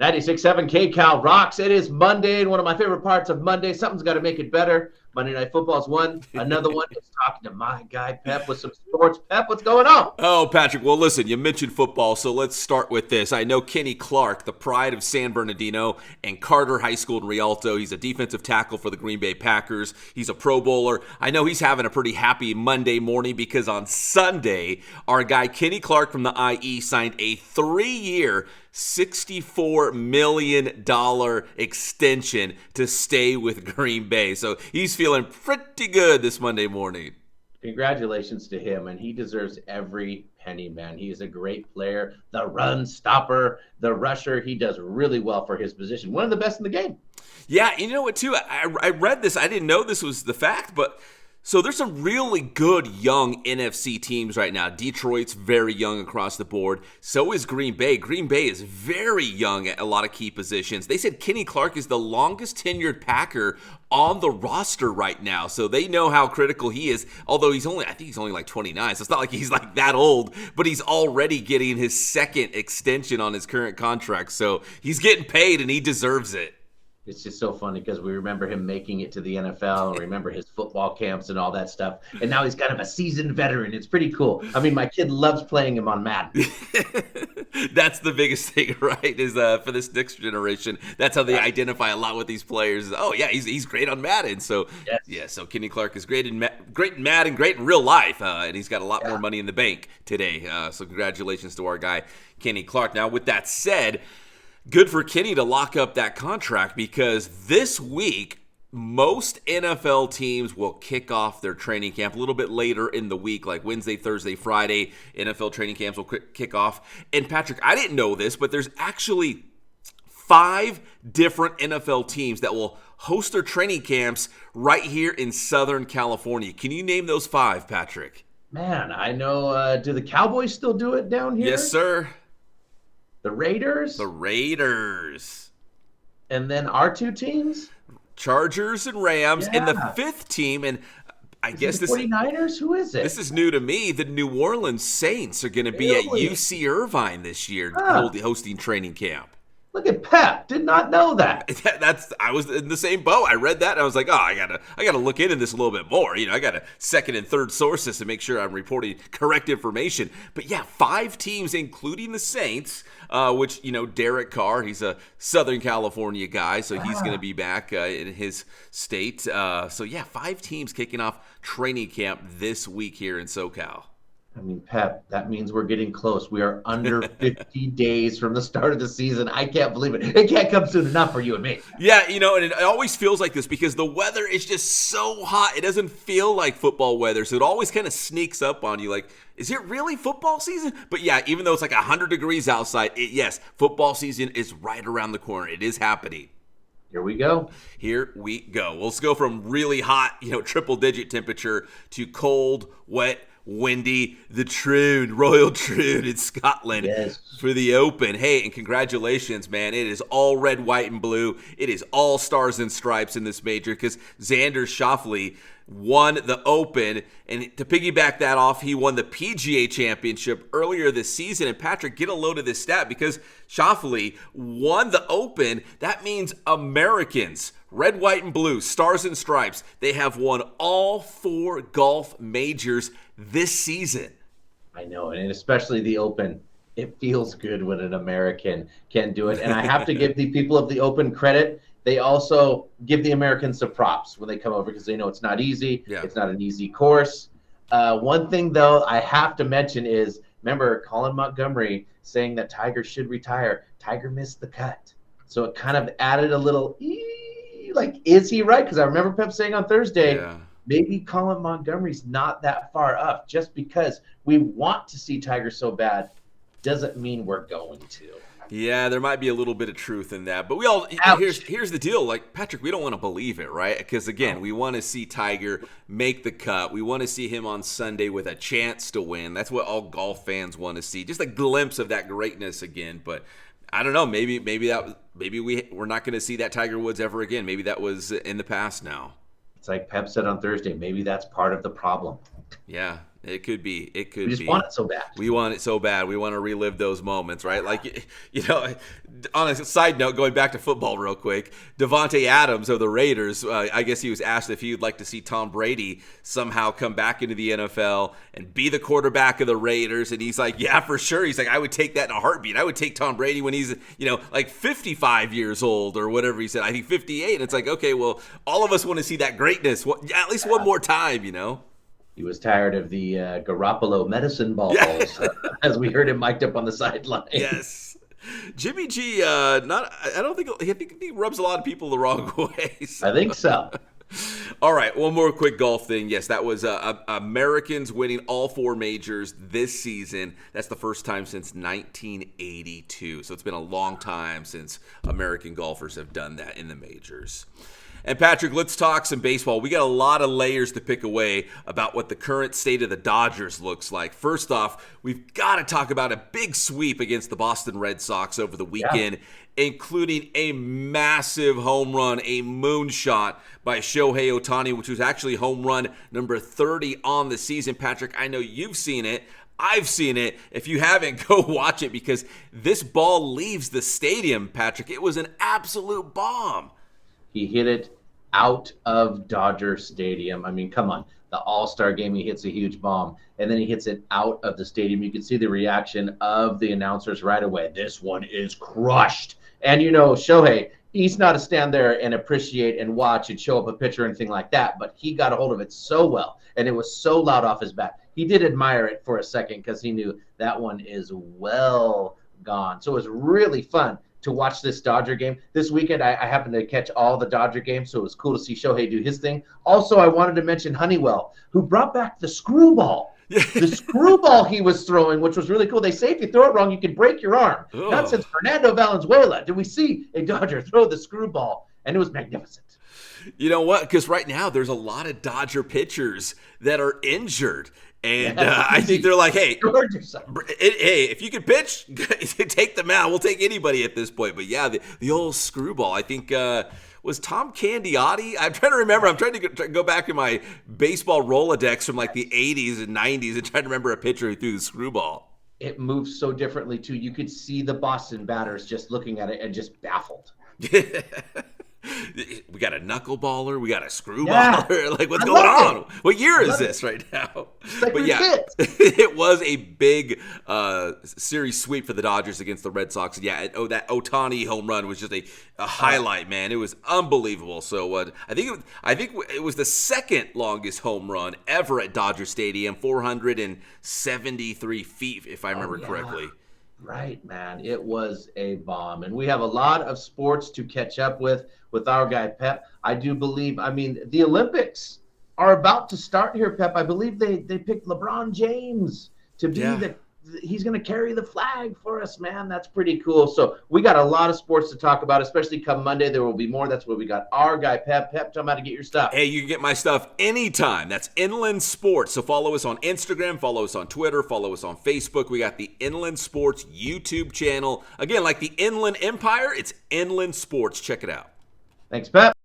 96.7 KCAL rocks. It is Monday, and one of my favorite parts of Monday, something's got to make it better. Monday Night Football's one. Another one is talking to my guy, Pep, with some sports. Pep, what's going on? Oh, Patrick, well, listen, you mentioned football, so let's start with this. I know Kenny Clark, the pride of San Bernardino and Carter High School in Rialto. He's a defensive tackle for the Green Bay Packers. He's a Pro Bowler. I know he's having a pretty happy Monday morning because on Sunday, our guy Kenny Clark from the IE signed a 3-year, $64 million extension to stay with Green Bay. So he's feeling pretty good this Monday morning. Congratulations to him, and he deserves every penny, man. He is a great player, the run stopper, the rusher. He does really well for his position. One of the best in the game. Yeah, you know what, too? I read this. I didn't know this was the fact, but so there's some really good young NFC teams right now. Detroit's very young across the board. So is Green Bay. Green Bay is very young at a lot of key positions. They said Kenny Clark is the longest tenured Packer on the roster right now. So they know how critical he is. Although I think he's only like 29. So it's not like he's like that old, but he's already getting his second extension on his current contract. So he's getting paid and he deserves it. It's just so funny because we remember him making it to the NFL and remember his football camps and all that stuff. And now he's kind of a seasoned veteran. It's pretty cool. I mean, my kid loves playing him on Madden. That's the biggest thing, right? Is for this next generation, that's how they identify a lot with these players. Oh yeah, he's great on Madden. So yes. Yeah, so Kenny Clark is great in Madden, great in real life, and he's got a lot more money in the bank today. So congratulations to our guy Kenny Clark. Now, with that said, good for Kenny to lock up that contract because this week, most NFL teams will kick off their training camp a little bit later in the week, like Wednesday, Thursday, Friday. NFL training camps will kick off. And Patrick, I didn't know this, but there's actually 5 different NFL teams that will host their training camps right here in Southern California. Can you name those 5, Patrick? Man, I know. Do the Cowboys still do it down here? Yes, sir. The Raiders? The Raiders. And then our 2 teams? Chargers and Rams. Yeah. And the 5th team, and I guess the 49ers? Who is it? This is new to me. The New Orleans Saints are going to be at UC Irvine this year hosting training camp. Look at Pep. Did not know that. I was in the same boat. I read that and I was like, oh, I gotta look into this a little bit more. I got to second and third sources to make sure I'm reporting correct information. But yeah, 5 teams, including the Saints, which, Derek Carr, he's a Southern California guy, so he's going to be back in his state. So yeah, 5 teams kicking off training camp this week here in SoCal. I mean, Pep, that means we're getting close. We are under 50 days from the start of the season. I can't believe it. It can't come soon enough for you and me. Yeah, and it always feels like this because the weather is just so hot. It doesn't feel like football weather, so it always kind of sneaks up on you like, is it really football season? But yeah, even though it's like 100 degrees outside, yes, football season is right around the corner. It is happening. Here we go. Well, let's go from really hot, triple-digit temperature to cold, wet, windy, the Troon, Royal Troon in Scotland for the Open. Hey, and congratulations, man. It is all red, white, and blue. It is all stars and stripes in this major because Xander Schauffele won the Open. And to piggyback that off, he won the PGA Championship earlier this season. And Patrick, get a load of this stat because Schauffele won the Open. That means Americans, red, white, and blue, stars and stripes, they have won all 4 golf majors this season. I know, and especially the Open. It feels good when an American can do it. And I have to give the people of the Open credit. They also give the Americans some props when they come over because they know it's not easy. Yeah. It's not an easy course. One thing, though, I have to mention is, remember Colin Montgomery saying that Tiger should retire. Tiger missed the cut. So it kind of added a little, is he right? Because I remember Pep saying on Thursday, maybe Colin Montgomery's not that far up. Just because we want to see Tiger so bad doesn't mean we're going to. Yeah, there might be a little bit of truth in that. But here's the deal. Like, Patrick, we don't want to believe it, right? Because, again, we want to see Tiger make the cut. We want to see him on Sunday with a chance to win. That's what all golf fans want to see. Just a glimpse of that greatness again. But I don't know. Maybe we're not going to see that Tiger Woods ever again. Maybe that was in the past now. It's like Pep said on Thursday. Maybe that's part of the problem. Yeah. It could be. It could be. We just want it so bad. We want it so bad. We want to relive those moments, right? Like, on a side note, going back to football real quick, Devontae Adams of the Raiders, I guess he was asked if he would like to see Tom Brady somehow come back into the NFL and be the quarterback of the Raiders. And he's like, yeah, for sure. He's like, I would take that in a heartbeat. I would take Tom Brady when he's, like 55 years old or whatever he said. I think 58. And it's like, okay, well, all of us want to see that greatness at least one more time, He was tired of the Garoppolo medicine balls, as we heard him mic'd up on the sideline. Yes. Jimmy G, I think he rubs a lot of people the wrong way. So. I think so. All right, one more quick golf thing. Yes, that was Americans winning all 4 majors this season. That's the first time since 1982. So it's been a long time since American golfers have done that in the majors. And Patrick, let's talk some baseball. We got a lot of layers to pick away about what the current state of the Dodgers looks like. First off, we've got to talk about a big sweep against the Boston Red Sox over the weekend, including a massive home run, a moonshot by Shohei Ohtani, which was actually home run number 30 on the season. Patrick, I know you've seen it. I've seen it. If you haven't, go watch it because this ball leaves the stadium, Patrick. It was an absolute bomb. He hit it out of Dodger Stadium. I mean, come on. The All-Star game, he hits a huge bomb, and then he hits it out of the stadium. You can see the reaction of the announcers right away. This one is crushed. And, Shohei, he's not to stand there and appreciate and watch and show up a pitcher or anything like that, but he got a hold of it so well, and it was so loud off his bat. He did admire it for a second because he knew that one is well gone. So it was really fun to watch this Dodger game. This weekend, I happened to catch all the Dodger games, so it was cool to see Shohei do his thing. Also, I wanted to mention Honeywell, who brought back the screwball. The screwball he was throwing, which was really cool. They say if you throw it wrong, you can break your arm. Oh. Not since Fernando Valenzuela did we see a Dodger throw the screwball, and it was magnificent. You know what? Because right now, there's a lot of Dodger pitchers that are injured. And I think they're like, hey, if you can pitch, take the mound. We'll take anybody at this point. But yeah, the old screwball. I think was Tom Candiotti. I'm trying to remember. I'm trying to go back in my baseball Rolodex from like the 80s and 90s and try to remember a pitcher who threw the screwball. It moves so differently too. You could see the Boston batters just looking at it and just baffled. We got a knuckleballer. We got a screwballer. Yeah. Like, what's going on? What year is this right now? Like but yeah, it was a big series sweep for the Dodgers against the Red Sox. Yeah, that Ohtani home run was just a highlight, man. It was unbelievable. So I think it was the second longest home run ever at Dodger Stadium, 473 feet, if I remember correctly. Right, man. It was a bomb. And we have a lot of sports to catch up with our guy, Pep. I do believe, the Olympics are about to start here, Pep. I believe they picked LeBron James to be he's going to carry the flag for us, man. That's pretty cool. So we got a lot of sports to talk about, especially come Monday. There will be more. That's where we got our guy, Pep. Pep, tell me how to get your stuff. Hey, you can get my stuff anytime. That's Inland Sports. So follow us on Instagram, follow us on Twitter, follow us on Facebook. We got the Inland Sports YouTube channel. Again, like the Inland Empire, it's Inland Sports. Check it out. Thanks, Pep.